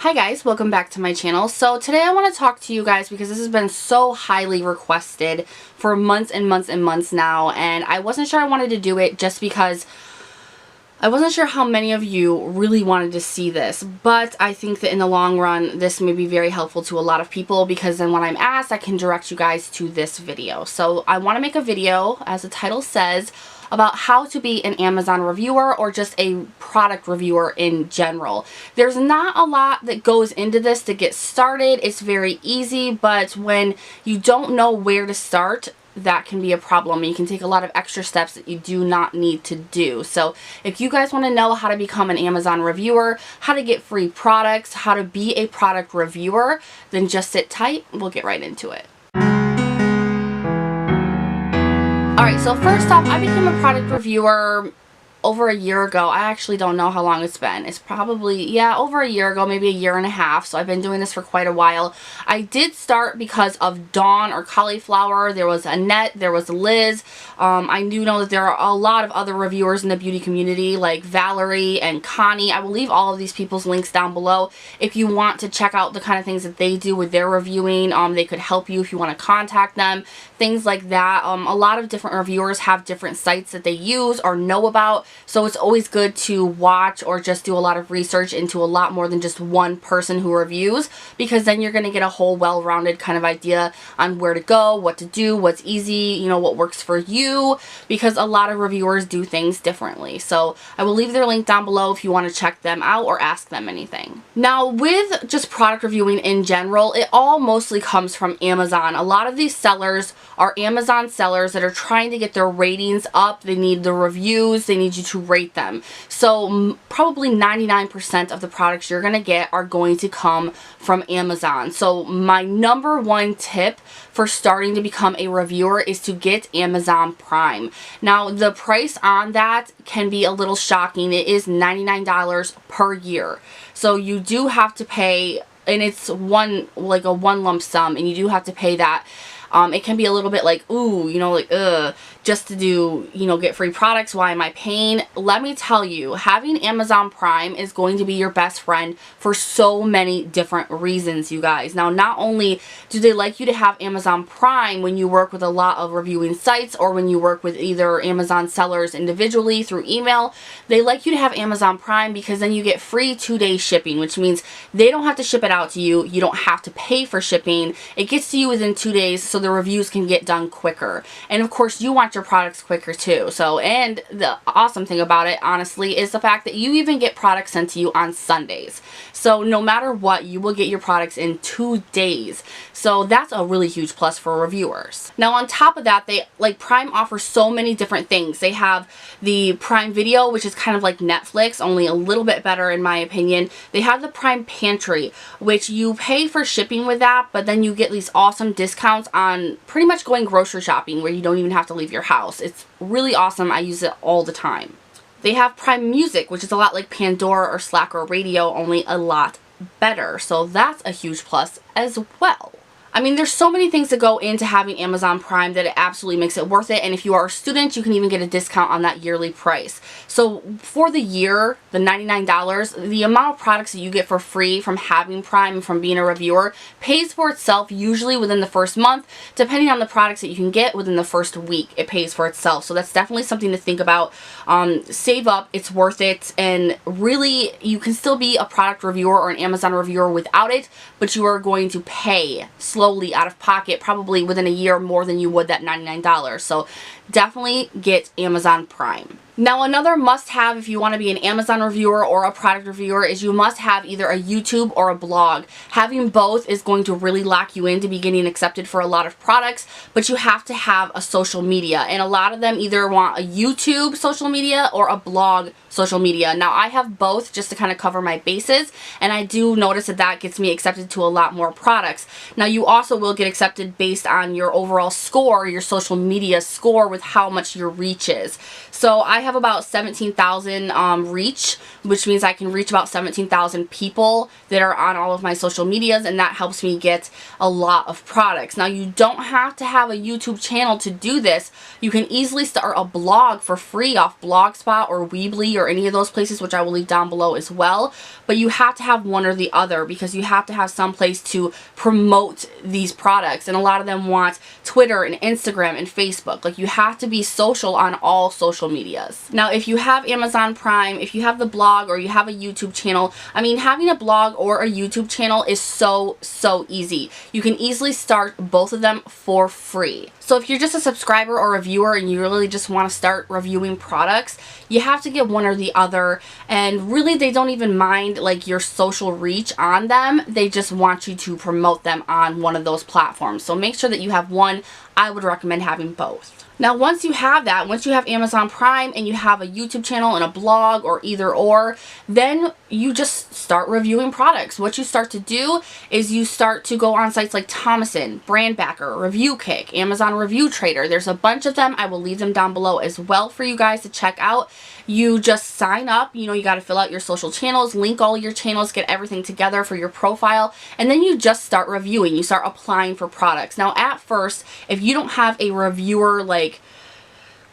Hi guys, welcome back to my channel. So today I want to talk to you guys because this has been so highly requested for months and months and months now, and I wasn't sure I wanted to do it just because I wasn't sure how many of you really wanted to see this, but I think that in the long run this may be very helpful to a lot of people because then when I'm asked I can direct you guys to this video. So I want to make a video, as the title says, about how to be an Amazon reviewer or just a product reviewer in general. There's not a lot that goes into this to get started. It's very easy, but when you don't know where to start, that can be a problem. You can take a lot of extra steps that you do not need to do. So if you guys want to know how to become an Amazon reviewer, how to get free products, how to be a product reviewer, then just sit tight. We'll get right into it. Alright, so first off, I became a product reviewer over a year ago. I actually don't know how long it's been. It's probably, yeah, over a year ago, maybe a year and a half. So I've been doing this for quite a while. I did start because of Dawn or Cauliflower. There was Annette, there was Liz. I do know that there are a lot of other reviewers in the beauty community like Valerie and Connie. I will leave all of these people's links down below if you want to check out the kind of things that they do with their reviewing. They could help you if you want to contact them, things like that. A lot of different reviewers have different sites that they use or know about. So it's always good to watch or just do a lot of research into a lot more than just one person who reviews, because then you're going to get a whole well-rounded kind of idea on where to go, what to do, what's easy, you know, what works for you, because a lot of reviewers do things differently. So I will leave their link down below if you want to check them out or ask them anything. Now with just product reviewing in general, it all mostly comes from Amazon. A lot of these sellers are Amazon sellers that are trying to get their ratings up. They need the reviews, they need you to rate them. So probably 99% of the products you're going to get are going to come from Amazon. So my number one tip for starting to become a reviewer is to get Amazon Prime. Now the price on that can be a little shocking. It is $99 per year. So you do have to pay, and it's one lump sum, and you do have to pay that. It can be a little bit like, ooh, you know, like, just to do, you know, get free products. Why am I paying? Let me tell you, having Amazon Prime is going to be your best friend for so many different reasons, you guys. Now, not only do they like you to have Amazon Prime when you work with a lot of reviewing sites or when you work with either Amazon sellers individually through email, they like you to have Amazon Prime because then you get free 2-day shipping, which means they don't have to ship it out to you. You don't have to pay for shipping. It gets to you within 2 days, so the reviews can get done quicker. And of course, you want your products quicker too. So, and the awesome thing about it, honestly, is the fact that you even get products sent to you on Sundays. So no matter what, you will get your products in 2 days. So that's a really huge plus for reviewers. Now on top of that, Prime offers so many different things. They have the Prime Video, which is kind of like Netflix, only a little bit better in my opinion. They have the Prime Pantry, which you pay for shipping with that, but then you get these awesome discounts on pretty much going grocery shopping where you don't even have to leave your house. It's really awesome. I use it all the time. They have Prime Music, which is a lot like Pandora or Slacker Radio, only a lot better. So that's a huge plus as well. I mean, there's so many things that go into having Amazon Prime that it absolutely makes it worth it. And if you are a student, you can even get a discount on that yearly price. So for the year, the $99, the amount of products that you get for free from having Prime and from being a reviewer pays for itself usually within the first month. Depending on the products that you can get within the first week, it pays for itself. So that's definitely something to think about. Save up, it's worth it. And really, you can still be a product reviewer or an Amazon reviewer without it, but you are going to pay slowly out of pocket, probably within a year, more than you would that $99. So definitely get Amazon Prime. Now another must-have if you want to be an Amazon reviewer or a product reviewer is you must have either a YouTube or a blog. Having both is going to really lock you into be getting accepted for a lot of products, but you have to have a social media, and a lot of them either want a YouTube social media or a blog social media. Now I have both just to kind of cover my bases, and I do notice that that gets me accepted to a lot more products. Now you also will get accepted based on your overall score, your social media score with how much your reach is. So I have about 17,000 reach, which means I can reach about 17,000 people that are on all of my social medias, and that helps me get a lot of products. Now, you don't have to have a YouTube channel to do this. You can easily start a blog for free off Blogspot or Weebly or any of those places, which I will leave down below as well. But you have to have one or the other, because you have to have some place to promote these products, and a lot of them want Twitter and Instagram and Facebook. Like, you have to be social on all social medias. Now, if you have Amazon Prime, if you have the blog, or you have a YouTube channel, I mean, having a blog or a YouTube channel is so easy. You can easily start both of them for free. So if you're just a subscriber or a viewer and you really just want to start reviewing products, you have to get one or the other. And really, they don't even mind like your social reach on them. They just want you to promote them on one of those platforms. So make sure that you have one. I would recommend having both. Now, once you have that, once you have Amazon Prime and you have a YouTube channel and a blog, or either or, then you just start reviewing products. What you start to do is you start to go on sites like Thomason, Brandbacker, Review Kick, Amazon Review Trader. There's a bunch of them. I will leave them down below as well for you guys to check out. You just sign up, you know, you got to fill out your social channels, link all your channels, get everything together for your profile, and then you just start reviewing. You start applying for products. Now, at first, if you don't have a reviewer like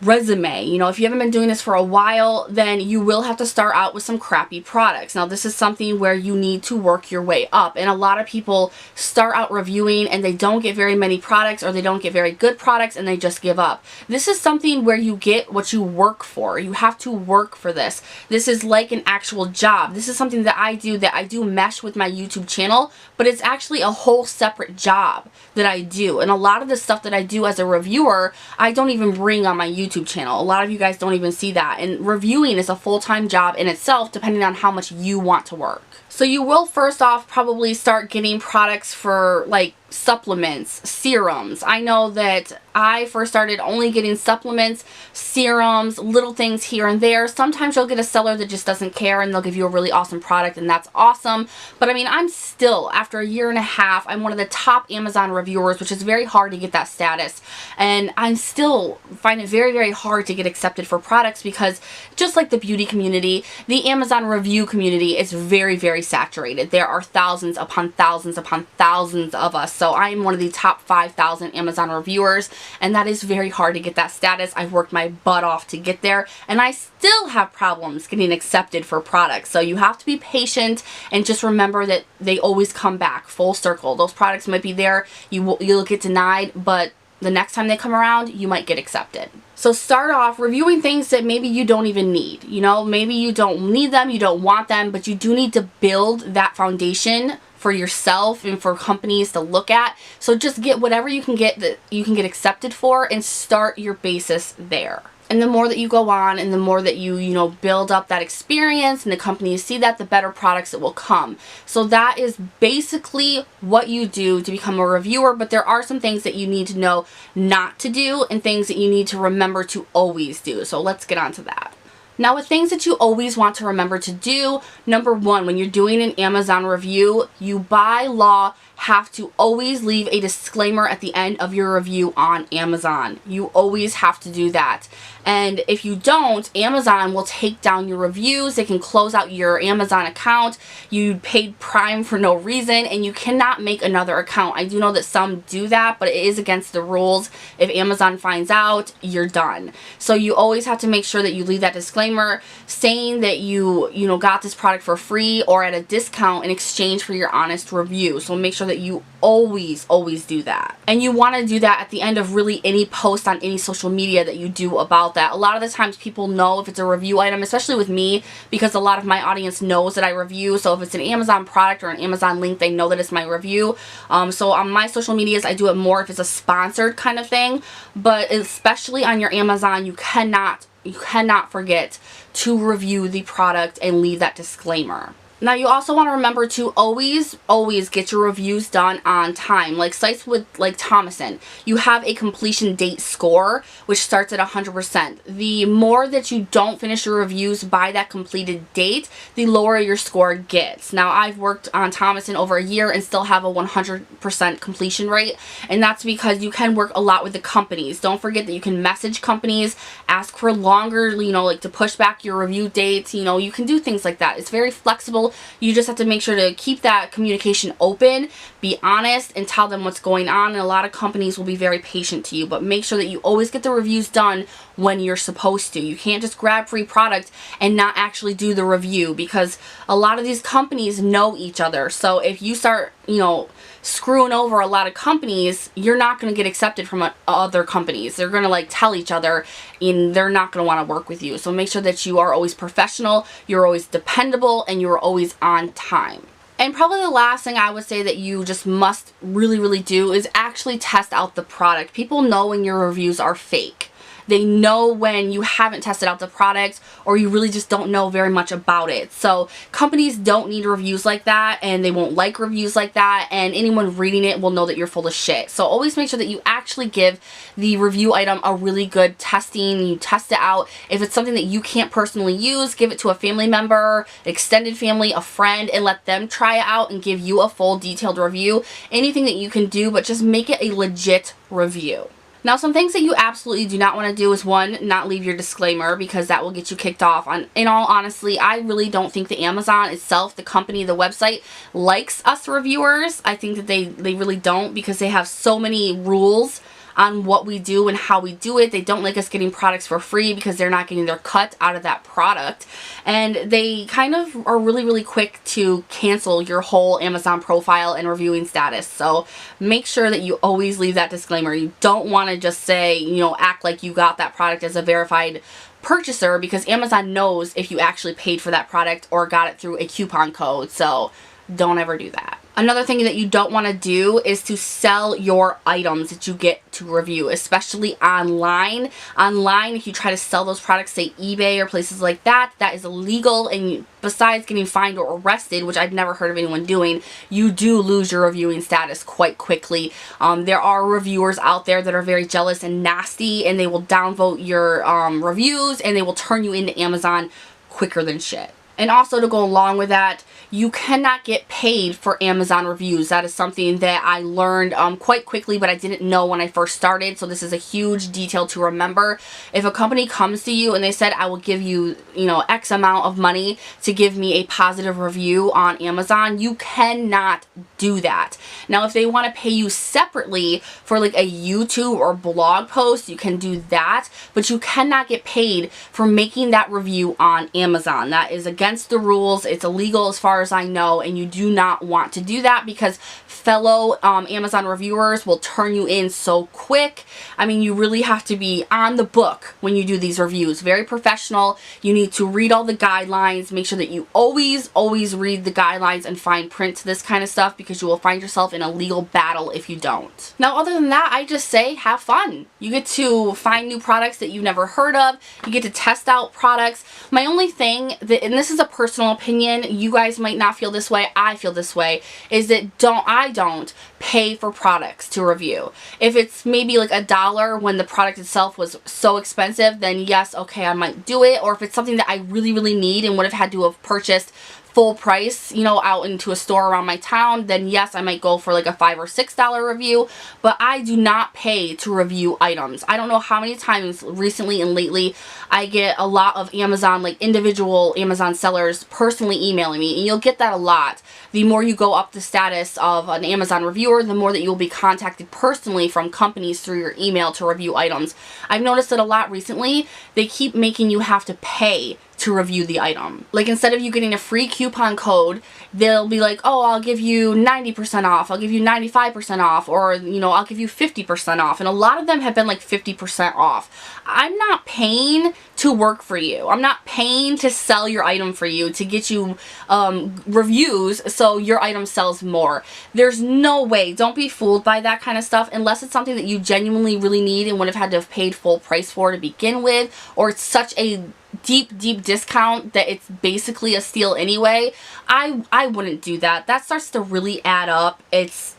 resume, you know, if you haven't been doing this for a while, then you will have to start out with some crappy products. Now, this is something where you need to work your way up, and a lot of people start out reviewing and they don't get very many products, or they don't get very good products, and they just give up. This is something where you get what you work for. You have to work for this. This is like an actual job. This is something that I do mesh with my YouTube channel, but it's actually a whole separate job that I do. And a lot of the stuff that I do as a reviewer, I don't even bring on my YouTube channel. A lot of you guys don't even see that. And reviewing is a full-time job in itself, depending on how much you want to work. So you will first off probably start getting products for like supplements, serums. I know that I first started only getting supplements, serums, little things here and there. Sometimes you'll get a seller that just doesn't care and they'll give you a really awesome product, and that's awesome. But I mean, I'm still, after a year and a half, I'm one of the top Amazon reviewers, which is very hard to get that status. And I still find it very hard to get accepted for products, because just like the beauty community, the Amazon review community is very saturated. There are thousands upon thousands upon thousands of us. So I am one of the top 5,000 Amazon reviewers, and that is very hard to get that status. I've worked my butt off to get there, and I still have problems getting accepted for products. So you have to be patient, and just remember that they always come back full circle. Those products might be there, you'll get denied, but the next time they come around, you might get accepted. So start off reviewing things that maybe you don't even need. You know, maybe you don't need them, you don't want them, but you do need to build that foundation for yourself and for companies to look at. So just get whatever you can get that you can get accepted for, and start your basis there. And the more that you go on, and the more that you build up that experience, and the companies see that, the better products that will come. So that is basically what you do to become a reviewer. But there are some things that you need to know not to do, and things that you need to remember to always do. So let's get on to that. Now, with things that you always want to remember to do, number one, when you're doing an Amazon review, you by law have to always leave a disclaimer at the end of your review on Amazon. You always have to do that. And if you don't, Amazon will take down your reviews. They can close out your Amazon account. You paid Prime for no reason, and you cannot make another account. I do know that some do that, but it is against the rules. If Amazon finds out, you're done. So you always have to make sure that you leave that disclaimer saying that you got this product for free or at a discount in exchange for your honest review. So make sure that you always do that. And you want to do that at the end of really any post on any social media that you do about that. A lot of the times people know if it's a review item, especially with me, because a lot of my audience knows that I review. So if it's an Amazon product or an Amazon link, they know that it's my review. So on my social medias, I do it more if it's a sponsored kind of thing. But especially on your Amazon, you cannot forget to review the product and leave that disclaimer. Now you also want to remember to always get your reviews done on time. Like sites with like Thomason, you have a completion date score which starts at 100%. The more that you don't finish your reviews by that completed date, the lower your score gets. Now I've worked on Thomason over a year and still have a 100% completion rate, and that's because you can work a lot with the companies. Don't forget that you can message companies, ask for longer, you know, like to push back your review dates. You know, you can do things like that. It's very flexible. You just have to make sure to keep that communication open, be honest, and tell them what's going on. And a lot of companies will be very patient to you, but make sure that you always get the reviews done when you're supposed to. You can't just grab free product and not actually do the review, because a lot of these companies know each other. So if you start, you know, screwing over a lot of companies, you're not going to get accepted from other companies. They're going to like tell each other, and they're not going to want to work with you. So make sure that you are always professional, you're always dependable, and you're always on time. And probably the last thing I would say that you just must really do is actually test out the product. People know when your reviews are fake. They know when you haven't tested out the product, or you really just don't know very much about it. So companies don't need reviews like that, and they won't like reviews like that, and anyone reading it will know that you're full of shit. So always make sure that you actually give the review item a really good testing. You test it out. If it's something that you can't personally use, give it to a family member, extended family, a friend, and let them try it out and give you a full detailed review. Anything that you can do, but just make it a legit review. Now, some things that you absolutely do not want to do is, one, not leave your disclaimer, because that will get you kicked off. In all honesty, I really don't think that Amazon itself, the company, the website, likes us reviewers. I think that they really don't, because they have so many rules on what we do and how we do it. They don't like us getting products for free because they're not getting their cut out of that product. And they kind of are really quick to cancel your whole Amazon profile and reviewing status. So make sure that you always leave that disclaimer. You don't want to just say, you know, act like you got that product as a verified purchaser, because Amazon knows if you actually paid for that product or got it through a coupon code. So don't ever do that. Another thing that you don't want to do is to sell your items that you get to review, especially online. Online, if you try to sell those products, say eBay or places like that, that is illegal, and besides getting fined or arrested, which I've never heard of anyone doing, you do lose your reviewing status quite quickly. There are reviewers out there that are very jealous and nasty, and they will downvote your reviews, and they will turn you into Amazon quicker than shit. And also, to go along with that, you cannot get paid for Amazon reviews. That is something that I learned quite quickly, but I didn't know when I first started. So this is a huge detail to remember. If a company comes to you and they said, I will give you, you know, X amount of money to give me a positive review on Amazon, you cannot do that. Now, if they want to pay you separately for like a YouTube or blog post, you can do that, but you cannot get paid for making that review on Amazon. That is against the rules. It's illegal as far as I know, and you do not want to do that, because fellow Amazon reviewers will turn you in so quick. I mean, you really have to be on the book when you do these reviews. Very professional. You need to read all the guidelines. Make sure that you always read the guidelines and fine print to this kind of stuff, because you will find yourself in a legal battle if you don't. Now, other than that, I just say have fun. You get to find new products that you've never heard of. You get to test out products. My only thing, and this is a personal opinion, you guys might not feel this way, I feel this way, is that I don't pay for products to review. If it's maybe like $1 when the product itself was so expensive, then yes, okay, I might do it. Or if it's something that I really need and would have had to have purchased full price, you know, out into a store around my town, then yes, I might go for like a $5 or $6 review, but I do not pay to review items. I don't know how many times recently and lately I get a lot of Amazon, like individual Amazon sellers personally emailing me, and you'll get that a lot. The more you go up the status of an Amazon reviewer, the more that you'll be contacted personally from companies through your email to review items. I've noticed that a lot recently. They keep making you have to pay to review the item. Like, instead of you getting a free coupon code, they'll be like, oh, I'll give you 90% off, I'll give you 95% off, or, you know, I'll give you 50% off. And a lot of them have been like 50% off. I'm not paying to work for you. I'm not paying to sell your item for you, to get you reviews so your item sells more. There's no way. Don't be fooled by that kind of stuff unless it's something that you genuinely really need and would have had to have paid full price for to begin with, or it's such a deep discount that it's basically a steal anyway. I wouldn't do that. That starts to really add up.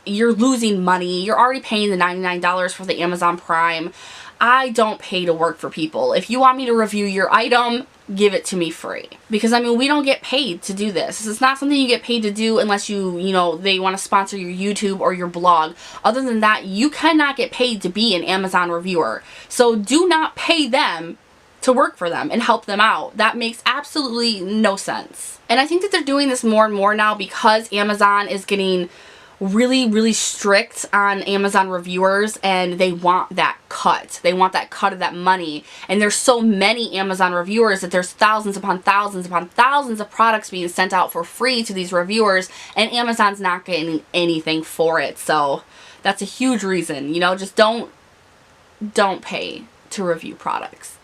You're losing money. You're already paying the $99 for the Amazon Prime. I don't pay to work for people. If you want me to review your item, give it to me free. Because, I mean, we don't get paid to do this. It's not something you get paid to do unless they want to sponsor your YouTube or your blog. Other than that, you cannot get paid to be an Amazon reviewer. So do not pay them to work for them and help them out. That makes absolutely no sense. And I think that they're doing this more and more now because Amazon is getting really strict on Amazon reviewers, and they want that cut. They want that cut of that money. And there's so many Amazon reviewers that there's thousands upon thousands upon thousands of products being sent out for free to these reviewers, and Amazon's not getting anything for it. So that's a huge reason. Just don't pay to review products.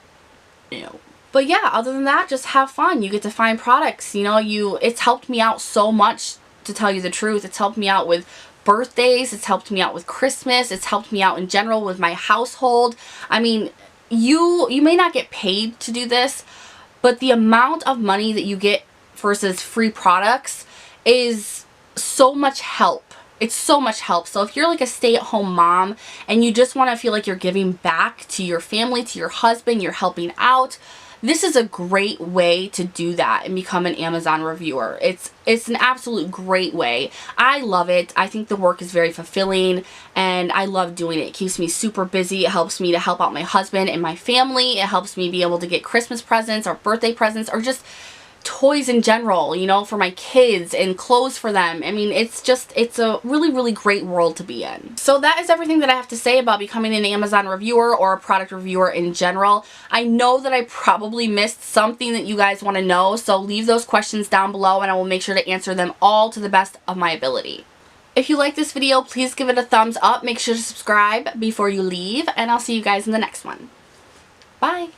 But yeah, other than that, just have fun. You get to find products. It's helped me out so much, to tell you the truth. It's helped me out with birthdays. It's helped me out with Christmas. It's helped me out in general with my household. I mean, you may not get paid to do this, but the amount of money that you get versus free products is so much help. It's so much help. So if you're like a stay-at-home mom and you just want to feel like you're giving back to your family, to your husband, you're helping out, this is a great way to do that and become an Amazon reviewer. It's an absolute great way. I love it. I think the work is very fulfilling, and I love doing it. It keeps me super busy. It helps me to help out my husband and my family. It helps me be able to get Christmas presents or birthday presents or just toys in general, for my kids, and clothes for them. I mean, it's a really great world to be in. So that is everything that I have to say about becoming an Amazon reviewer or a product reviewer in general. I know that I probably missed something that you guys want to know, so leave those questions down below and I will make sure to answer them all to the best of my ability. If you like this video, please give it a thumbs up. Make sure to subscribe before you leave, and I'll see you guys in the next one. Bye!